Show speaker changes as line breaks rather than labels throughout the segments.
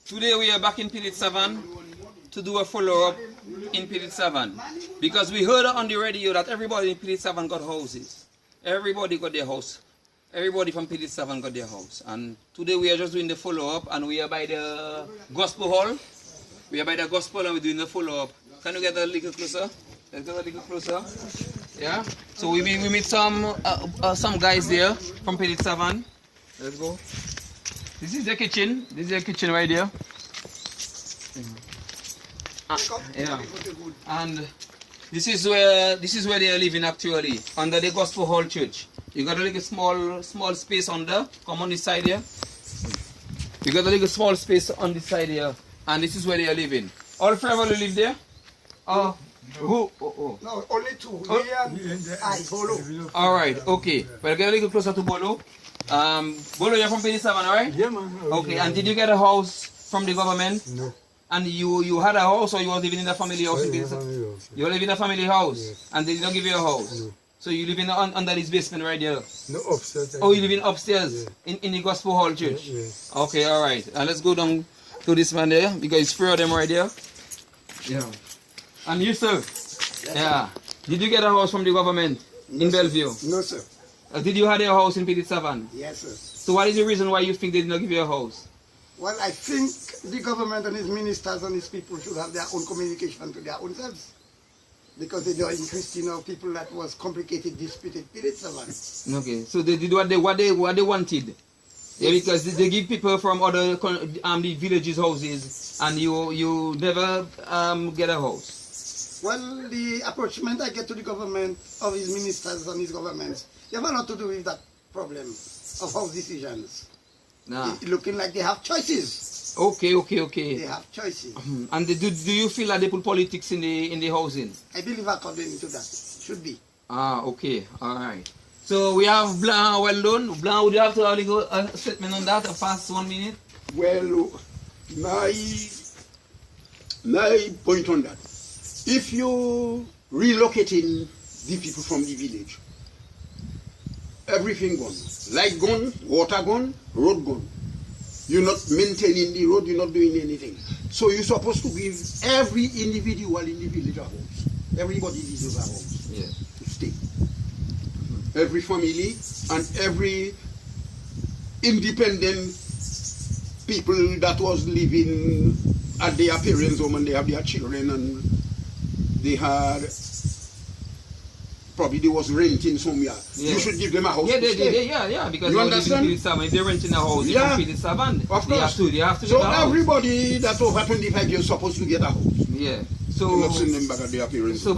Today we are back in Petite Savanne to do a follow-up in Petite Savanne because we heard on the radio that everybody in Petite Savanne got houses. Everybody got their house. Everybody from Petite Savanne got their house. And today we are just doing the follow-up and we are by the gospel hall. We are by the gospel and we're doing the follow-up. Can you get a little closer? Let's get a little closer. Yeah. So we meet some guys there from Petite Savanne. Let's go. This is the kitchen. This is the kitchen right there. Yeah. And this is where they are living actually, under the Gospel Hall Church. You got a little small space under. Come on this side here. You got a little small space on this side here, and this is where they are living. All family live there? Oh. Who? Oh.
No, only two. Me and I, Bolo.
All right. Okay. Well, get a little closer to Bolo. Bolo, you're from Petite Savanne, right?
Yeah, man.
Okay. And did you get a house from the government?
No.
And you had a house, or you were living in a family house? You were living in a family house,
yes.
And they didn't give you a house.
No.
So you live in under this basement right there.
No, upstairs.
Oh, you live in upstairs,
yeah.
in the Gospel Hall Church.
Yeah, yeah.
Okay, all right. And let's go down to this man there because it's three of them right there. Yeah. And you, sir?
Yes,
Yeah. Did you get a house from the government in Bellevue?
No, sir.
Did you have a house in Petite Savanne?
Yes, sir.
So what is the reason why you think they did not give you a house?
Well, I think the government and its ministers and its people should have their own communication to their own selves. Because they don't interest, people that was complicated, disputed Petite Savanne.
Okay, so they did what they wanted. Yeah, because they give people from other the villages houses, and you never get a house.
Well, the approachment I get to the government, of his ministers and his governments, they have a lot to do with that problem of house decisions.
Nah.
Looking like they have choices.
Okay.
They have choices.
And do you feel that they put politics in the housing?
I believe according to that. Should be.
Okay, all right. So we have Blanc, well done. Blanc, would you have to have a statement on that, a fast 1 minute?
Well, my point on that, if you relocating the people from the village, everything gone. Light gone, water gone, road gone. You're not maintaining the road, you're not doing anything. So you're supposed to give every individual in the village a house. Everybody deserves a house.
Yeah.
To stay. Every family and every independent people that was living at their parents' home and they have their children and they had probably they was renting somewhere. Yeah. You should give them a house.
Yeah,
to stay.
yeah, because
you understand?
If they're renting a house,
yeah.
Petite Savanne,
of course.
they have to
so
get a house.
everybody that's over 25 years supposed to get a house.
Yeah. So
you're not sending them back at their parents.
So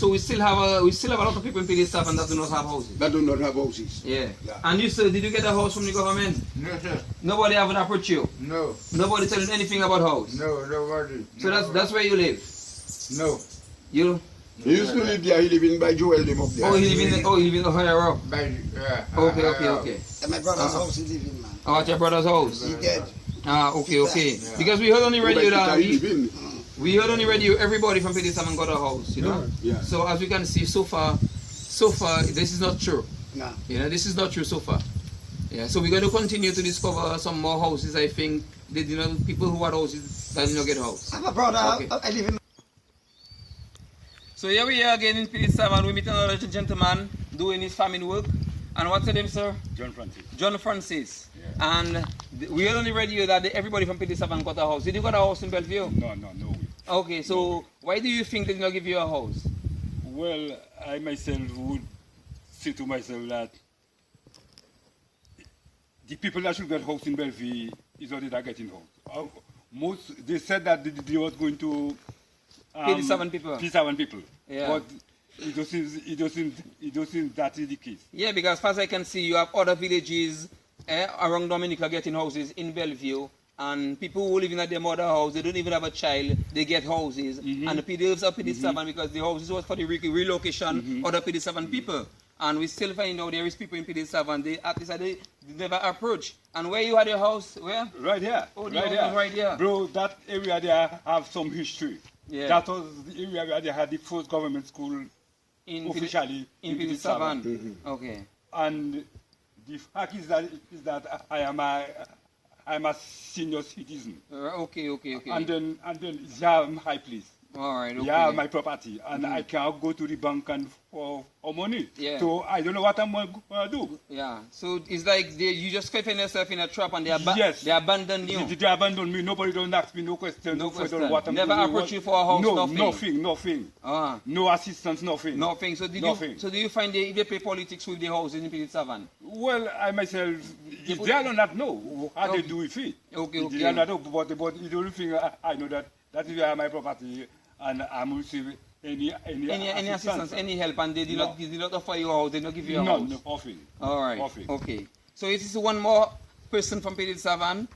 we still have a lot of people in Petite Savanne that do not have houses.
That do not have houses.
Yeah. And you, sir, did you get a house from the government?
No, sir.
Nobody haven't approached you.
No.
Nobody telling you anything about house.
No, nobody.
So that's where you live.
No.
You.
He used to live there. He living by Joel them up there.
Oh, he living higher up. Okay.
And my brother's house he live in, man.
Oh, at your brother's house.
He dead.
Okay.
Yeah.
Because we heard on the radio that
we
heard on the radio everybody from Petite Savanne got a house, you know.
Yeah.
So as we can see, so far, this is not true.
No.
This is not true so far. Yeah. So we're going to continue to discover some more houses. I think people who had houses that did not get a house.
I have a brother.
Okay.
I live in.
So here we are again in Petite Savanne. We meet another gentleman doing his farming work. And what's the name, sir?
John Francis.
John Francis.
Yeah.
And we heard on the radio that everybody from Petite Savanne got a house. Did you got a house in Bellevue?
No way.
Okay, so why do you think they did not give you a house?
Well, I myself would say to myself that the people that should get house in Bellevue is already not getting house. They said that they was going to
Petite Savanne people.
Petite Savanne people.
Yeah.
But it doesn't that is the case.
Yeah, because as far as I can see, you have other villages around Dominica getting houses in Bellevue, and people who live in their mother house, they don't even have a child, they get houses. And the PDFs are Petite Savanne because the houses was for the relocation of the Petite Savanne people. And we still find out there is people in Petite Savanne, they never approach. And where you had your house, where?
Right here.
Oh, the house was right here.
Bro, that area there have some history.
Yeah.
That was the area where they had the first government school officially
in Petite Savanne. Okay.
And the fact is that I am I'm a senior citizen.
Okay.
And then yeah, my place.
All right. Okay.
Yeah, my property, and I can't go to the bank and for money.
Yeah.
So I don't know what I'm gonna do.
Yeah. So it's like you just find yourself in a trap, and they
Yes.
they abandon you.
They abandon me. Nobody don't ask me no question.
No
question.
question.
What I'm
Never
doing,
approach you for a house.
No,
Nothing.
nothing.
Ah.
No assistance, nothing.
Nothing. So
Nothing.
do you find they play politics with the houses in Petite Savanne?
Well, I myself, they do not know how they do with it.
Okay.
They do not know, but the only thing I know that is where my property, and I'm receiving any
assistance, any help, and they did not offer you a house. They did not give you a house.
No, nothing.
All right.
Nothing.
Okay. So it is one more person from Petite Savanne.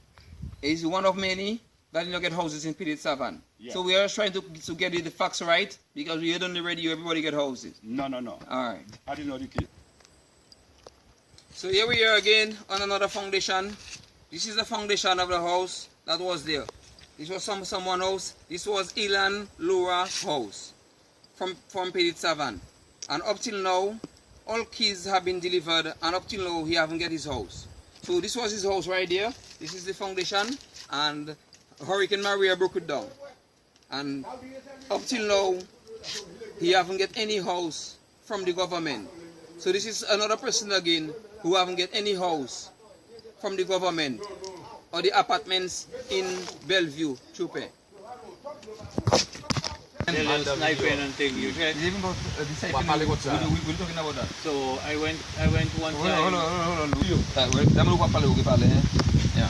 Is one of many that did not get houses in Petite Savanne.
Yeah.
So we are trying to get the facts right, because we heard on the radio everybody get houses.
No.
All right.
I didn't know the case.
So here we are again on another foundation. This is the foundation of the house that was there. This was someone else. This was Ilan Laura house from Petite Savanne. And up till now, all keys have been delivered, and up till now he haven't get his house. So this was his house right there. This is the foundation, and Hurricane Maria broke it down. And up till now, he haven't get any house from the government. So this is another person again who haven't get any house from the government or the apartments in Bellevue, Chupe.
Sniping and thing, you check.
Even about the we're talking about that.
So I went one time.
Hold on. Yeah.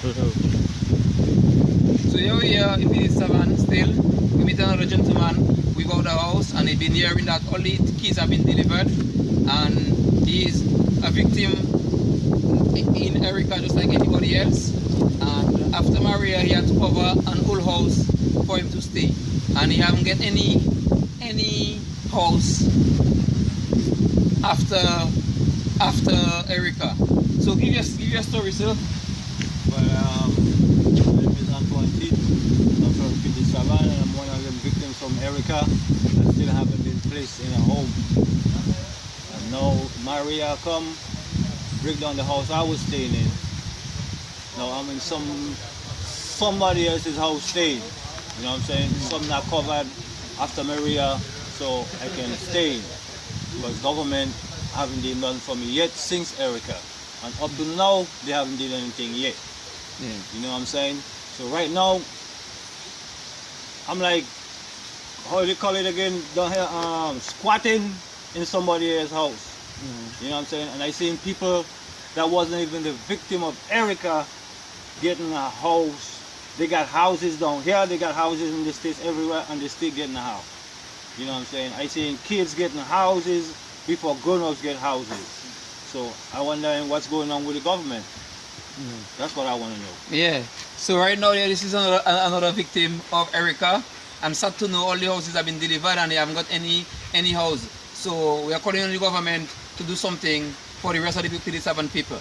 So here we are in Petite Savanne still. We meet another gentleman. We go to the house, and he's been hearing that all the keys have been delivered, and he is a victim in Erica just like anybody else. And after Maria, he had to cover an old house for him to stay, and he haven't get any house after Erica. So give your story, sir.
Well, my name is Antoine T. I'm from Petite Savanne, and I'm one of the victims from Erica that still haven't been placed in a home. And now Maria come, break down the house I was staying in. Now I'm in somebody else's house staying. You know what I'm saying? Some not covered after Maria, so I can stay. Because government haven't done nothing for me yet since Erica. And up to now, they haven't done anything yet.
Yeah.
You know what I'm saying? So right now, I'm like, how do you call it again? Down here, squatting in somebody else's house. You know what I'm saying? And I seen people that wasn't even the victim of Erica getting a house. They got houses down here, they got houses in the States everywhere, and they still getting a house. You know what I'm saying? I seen kids getting houses before grown-ups get houses. So I wonder what's going on with the government. That's what I want to know.
Yeah. So right now, yeah, this is another victim of Erica. I'm sad to know all the houses have been delivered and they haven't got any house. So we are calling on the government to do something for the rest of the Petite Savanne people.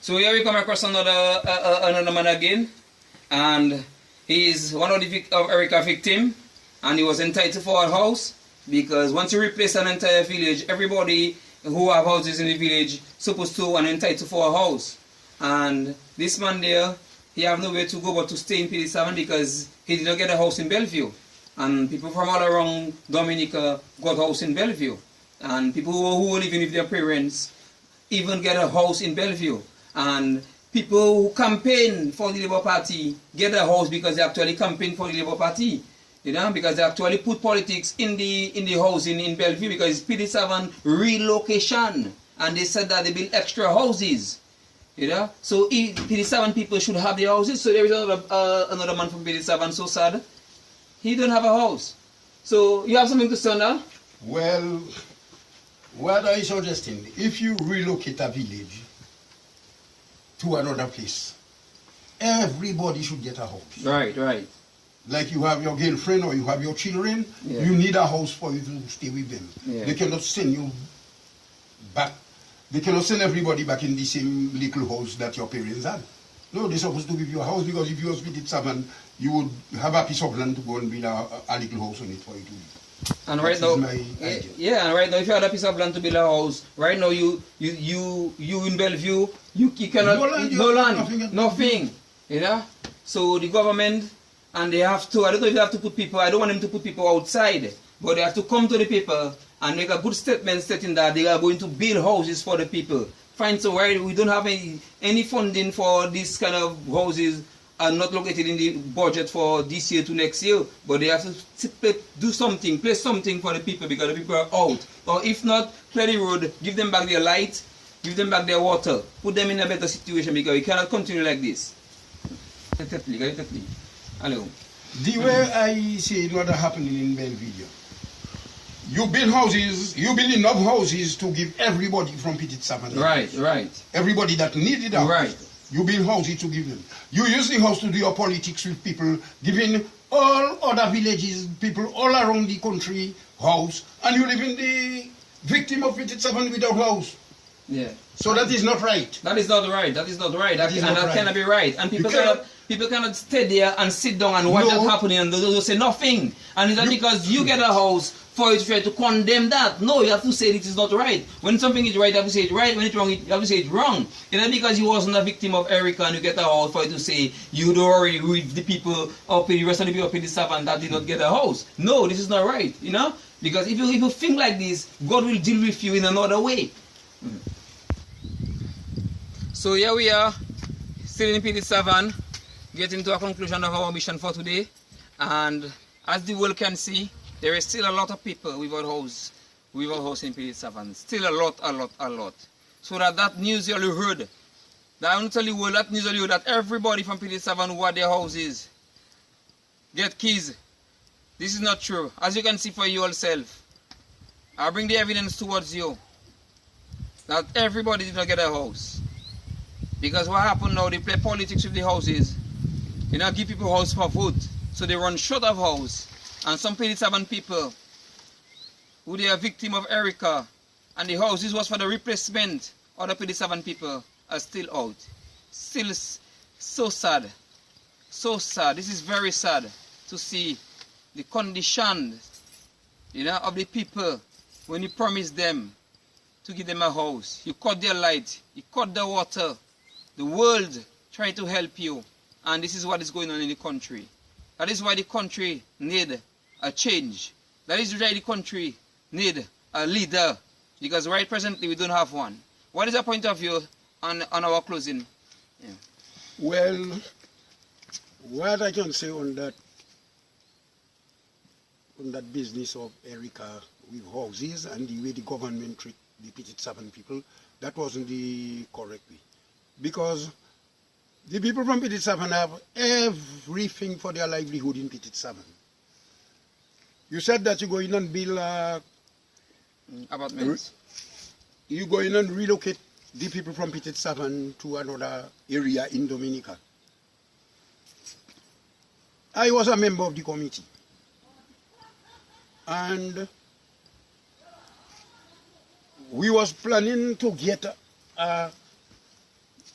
So here we come across another man again, and he is one of the Erica victim, and he was entitled for a house, because once you replace an entire village, everybody who have houses in the village supposed to and entitled for a house. And this man there, he have nowhere to go but to stay in Petite Savanne because he did not get a house in Bellevue. And people from all around Dominica got a house in Bellevue. And people who live with their parents even get a house in Bellevue. And people who campaign for the Labour Party get a house because they actually campaign for the Labour Party. You know, because they actually put politics in the housing in Bellevue, because it's Petite Savanne relocation. And they said that they build extra houses. You know, so Petite Savanne people should have their houses. So there is another man from Petite Savanne, so sad. He don't have a house. So you have something to say on that?
Well, what are you suggesting? If you relocate a village to another place, everybody should get a house.
Right, right.
Like you have your girlfriend or you have your children, you need a house for you to stay with them. Yeah. They cannot send you back. They cannot send everybody back in the same little house that your parents had. No, they're supposed to give you a house, because if you was Petite Savanne, you would have a piece of land to go and build a little house on it for you to live.
And
That
right
is
now,
my idea.
yeah, and right now, if you had a piece of land to build a house, right now you in Bellevue, you cannot
No land,
no
you have
land,
nothing.
nothing, you know. So the government, and they have to. I don't know if they have to put people. I don't want them to put people outside, but they have to come to the people and make a good statement stating that they are going to build houses for the people. Fine, so right, we don't have any funding for this kind of houses. Are not located in the budget for this year to next year, but they have to do something, place something for the people because the people are out. Or if not, clear the road, give them back their light, give them back their water, put them in a better situation because we cannot continue like this. Hello.
The way I see it, what are happening in Belvidere, you build houses, you build enough houses to give everybody from Petite Savanne.
Right.
Everybody that needed a house.
Right.
You build houses to give them. You use the house to do your politics with people, giving all other villages, people all around the country house, and you live in the victim of Petite Savanne without house.
Yeah.
So that is not right.
That is not right. That is not right.
That is
and
not
that
right.
cannot be right. And people cannot stay there and sit down and watch
No.
that happening and they'll say nothing. And it's not because you get a house for you to try to condemn that. No, you have to say it is not right. When something is right, you have to say it right. When it's wrong, you have to say it wrong. It's not because you wasn't a victim of Erica and you get a house for you to say you don't worry with the people up in the rest of the people up in the Savanne that did not get a house. No, this is not right. You know? Because if you think like this, God will deal with you in another way. So here we are, still in Petite Savanne, getting to a conclusion of our mission for today. And as the world can see, there is still a lot of people without house in Petite Savanne. Still a lot. So that news you heard, that I want to tell you that news you heard that everybody from Petite Savanne who had their houses get keys. This is not true. As you can see for yourself, I bring the evidence towards you that everybody did not get a house. Because what happened now, they play politics with the houses. They now give people house for vote. So they run short of house. And some Petite Savanne people, who they are victim of Erica, and the houses was for the replacement of the Petite Savanne people, are still out. Still so sad. So sad. This is very sad to see the condition, of the people when you promise them to give them a house. You cut their light, you cut their water. The world trying to help you, and this is what is going on in the country. That is why the country need a change. That is why the country need a leader, because right presently we don't have one. What is your point of view on our closing? Yeah.
Well, what I can say on that business of Erica with houses and the way the government treat the Petite Savanne people, that wasn't the correct way. Because the people from Petite Savanne have everything for their livelihood in Petite Savanne. You said that you go in and build
apartments.
You go in and relocate the people from Petite Savanne to another area in Dominica. I was a member of the committee. And we was planning to get a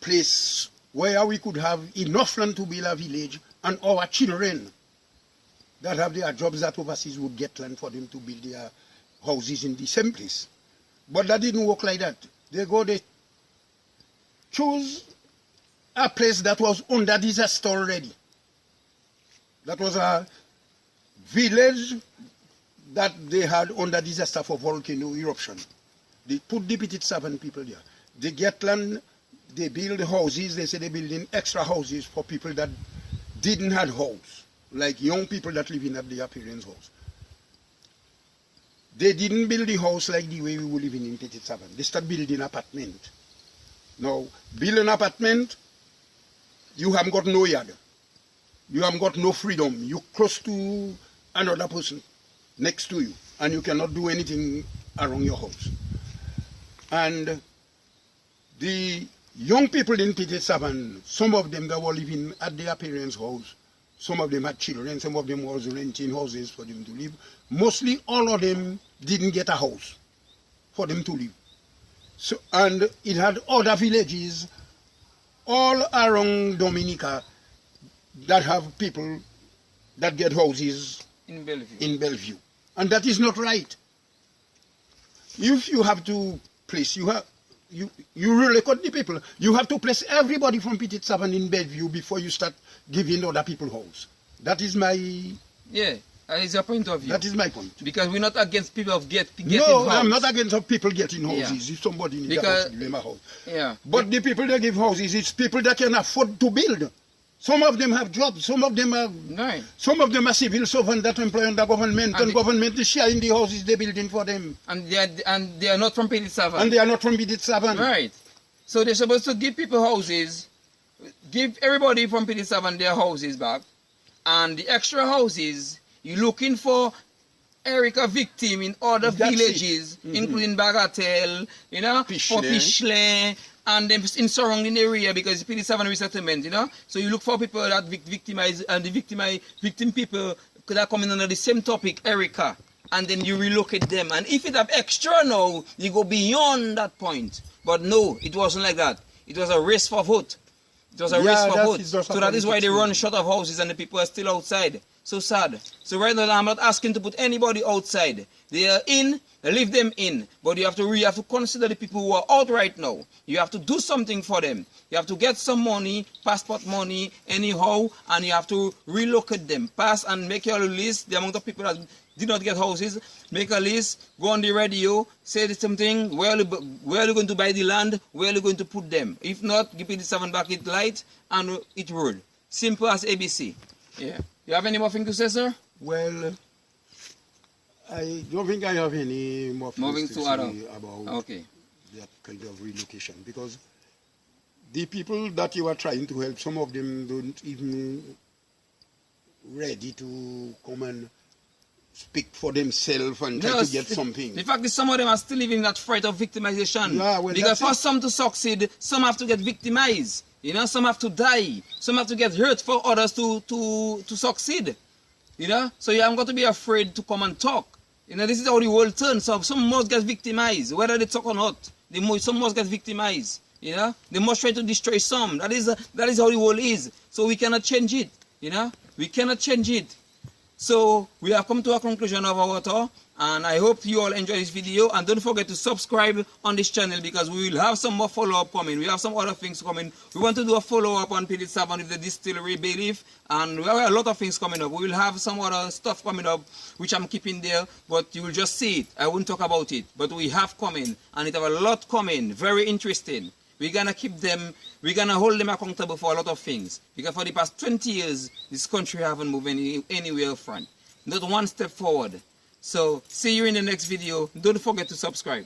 place where we could have enough land to build a village, and our children that have their jobs at overseas would get land for them to build their houses in the same place. But that didn't work like that. They chose a place that was under disaster already. That was a village that they had under disaster for volcano eruption. They put the Petite Savanne people there. They get land, they build houses, they say they're building extra houses for people that didn't have house, like young people that live in at their parents' house. They didn't build the house like the way we were living in Petite Savanne. They start building apartment. Now, build an apartment, you haven't got no yard. You haven't got no freedom. You're close to another person next to you, and you cannot do anything around your house. And the young people in Petite Savanne, some of them that were living at their parents' house, some of them had children, some of them was renting houses for them to live. Mostly all of them didn't get a house for them to live. So, and it had other villages all around Dominica that have people that get houses
In Bellevue.
in Bellevue. And that is not right. If you have to place, you really cut the people. You have to place everybody from Petite Savanne in Bellevue before you start giving other people house. That is my...
Yeah, that is your point of view.
That is my point.
Because we're not against people of getting
No,
house.
I'm not against people getting houses.
Yeah.
If somebody needs
Because-
a house, give them a house.
Yeah.
But the people that give houses, it's people that can afford to build. Some of them have jobs. Some of them are
Right.
civil servants that employ under government, and government is sharing the houses they're building for them.
And they are not from Petite Savanne.
And they are not from Petite Savanne.
Right. So they're supposed to give people houses, give everybody from Petite Savanne their houses back, and the extra houses, you're looking for Erica victim in other
That's
villages, including Bagatelle, you know, for Pichelin, and then in surrounding area because Petite Savanne resettlement, you know. So you look for people that victimize, and the victim people could have come in under the same topic, Erica, and then you relocate them. And if it have extra now, you go beyond that point. But no, it wasn't like that. It was a race for vote. It was a race for vote. So that is why they run short of houses and the people are still outside. So sad. So right now I'm not asking to put anybody outside. They are in, leave them in. But you have to consider the people who are out right now. You have to do something for them. You have to get some money, passport money, anyhow, and you have to relocate them. Pass and make your list, the amount of people that did not get houses, make a list, go on the radio, say something, where are you going to buy the land, where are you going to put them? If not, give it 7 back it light and it road. Simple as ABC. Yeah. You have any more thing to say, sir?
Well, I don't think I have any more things
Moving
to
to
say
other.
about
Okay.
that kind of relocation, because the people that you are trying to help, some of them don't even ready to come and speak for themselves and try to get something.
The fact is some of them are still living in that fright of victimization.
Yeah, well,
because
that's
for
it.
some to succeed, some have to get victimized. You know, some have to die. Some have to get hurt for others to succeed. You know, so you haven't got to be afraid to come and talk. You know, this is how the world turns. So some must get victimized, whether they talk or not. Some must get victimized. You know, they must try to destroy some. That is how the world is. So we cannot change it. You know, we cannot change it. So we have come to a conclusion of our talk, and I hope you all enjoy this video, and don't forget to subscribe on this channel because we will have some more follow-up coming. We have some other things coming. We want to do a follow-up on Petite Savanne with the distillery belief, and we have a lot of things coming up. We will have some other stuff coming up which I'm keeping there, but you will just see it. I won't talk about it, but we have coming, and it have a lot coming, very interesting. We're going to keep them, we're going to hold them accountable for a lot of things. Because for the past 20 years, this country haven't moved anywhere front. Not one step forward. So, see you in the next video. Don't forget to subscribe.